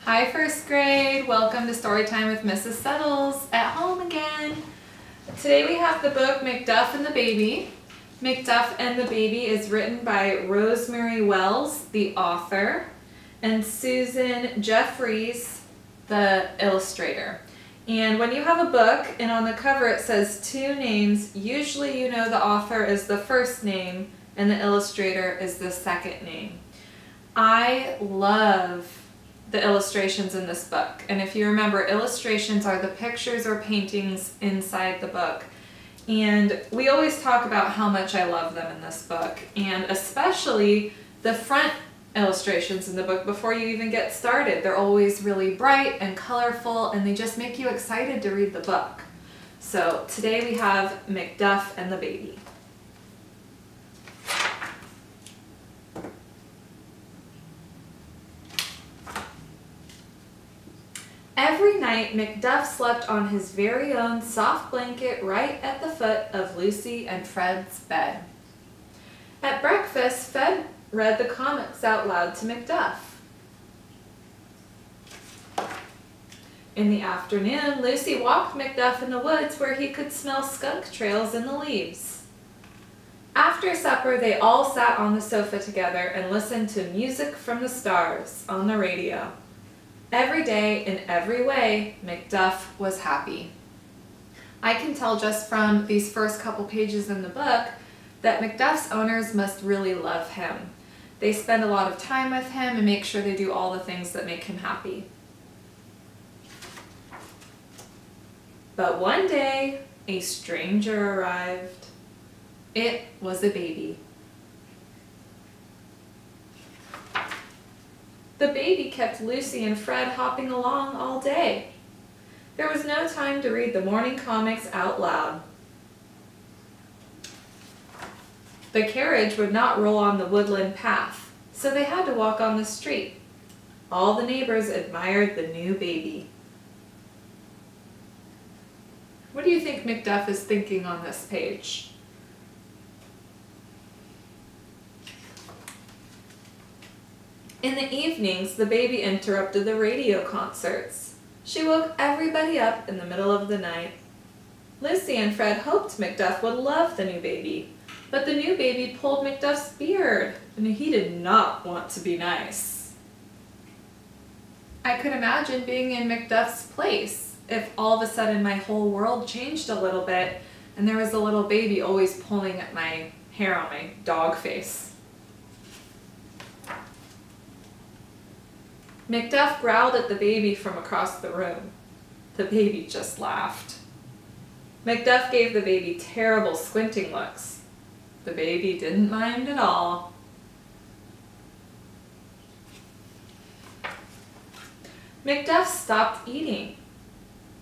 Hi first grade, welcome to Storytime with Mrs. Settles at home again. Today we have the book McDuff and the Baby. McDuff and the Baby is written by Rosemary Wells, the author, and Susan Jeffries, the illustrator. And when you have a book and on the cover it says two names, usually you know the author is the first name and the illustrator is the second name. I love the illustrations in this book, and if you remember, illustrations are the pictures or paintings inside the book, and we always talk about how much I love them in this book, and especially the front illustrations in the book before you even get started. They're always really bright and colorful, and they just make you excited to read the book. So today we have McDuff and the Baby. Every night, McDuff slept on his very own soft blanket right at the foot of Lucy and Fred's bed. At breakfast, Fred read the comics out loud to McDuff. In the afternoon, Lucy walked McDuff in the woods where he could smell skunk trails in the leaves. After supper, they all sat on the sofa together and listened to music from the stars on the radio. Every day, in every way, McDuff was happy. I can tell just from these first couple pages in the book that McDuff's owners must really love him. They spend a lot of time with him and make sure they do all the things that make him happy. But one day, a stranger arrived. It was a baby. The baby kept Lucy and Fred hopping along all day. There was no time to read the morning comics out loud. The carriage would not roll on the woodland path, so they had to walk on the street. All the neighbors admired the new baby. What do you think McDuff is thinking on this page? In the evenings, the baby interrupted the radio concerts. She woke everybody up in the middle of the night. Lucy and Fred hoped McDuff would love the new baby, but the new baby pulled McDuff's beard, and he did not want to be nice. I could imagine being in McDuff's place if all of a sudden my whole world changed a little bit and there was a little baby always pulling at my hair on my dog face. McDuff growled at the baby from across the room. The baby just laughed. McDuff gave the baby terrible squinting looks. The baby didn't mind at all. McDuff stopped eating.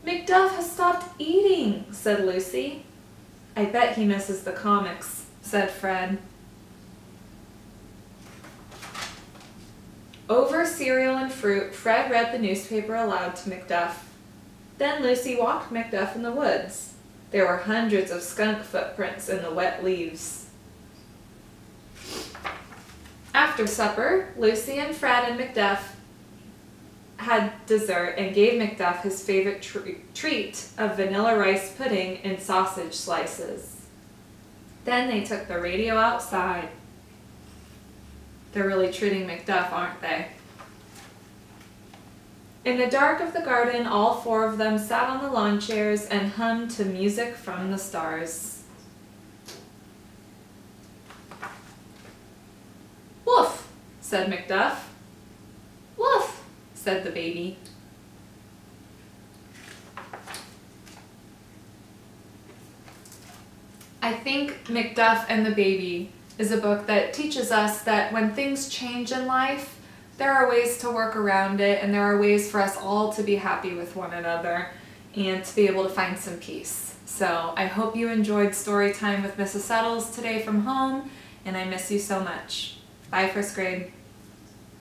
"McDuff has stopped eating," said Lucy. "I bet he misses the comics," said Fred. Over cereal and fruit, Fred read the newspaper aloud to McDuff. Then Lucy walked McDuff in the woods. There were hundreds of skunk footprints in the wet leaves. After supper, Lucy and Fred and McDuff had dessert and gave McDuff his favorite treat of vanilla rice pudding and sausage slices. Then they took the radio outside. They're really treating McDuff, aren't they? In the dark of the garden, all four of them sat on the lawn chairs and hummed to music from the stars. "Woof," said McDuff. "Woof," said the baby. I think McDuff and the Baby is a book that teaches us that when things change in life, there are ways to work around it, and there are ways for us all to be happy with one another and to be able to find some peace. So I hope you enjoyed Storytime with Mrs. Settles today from home, and I miss you so much. Bye, first grade.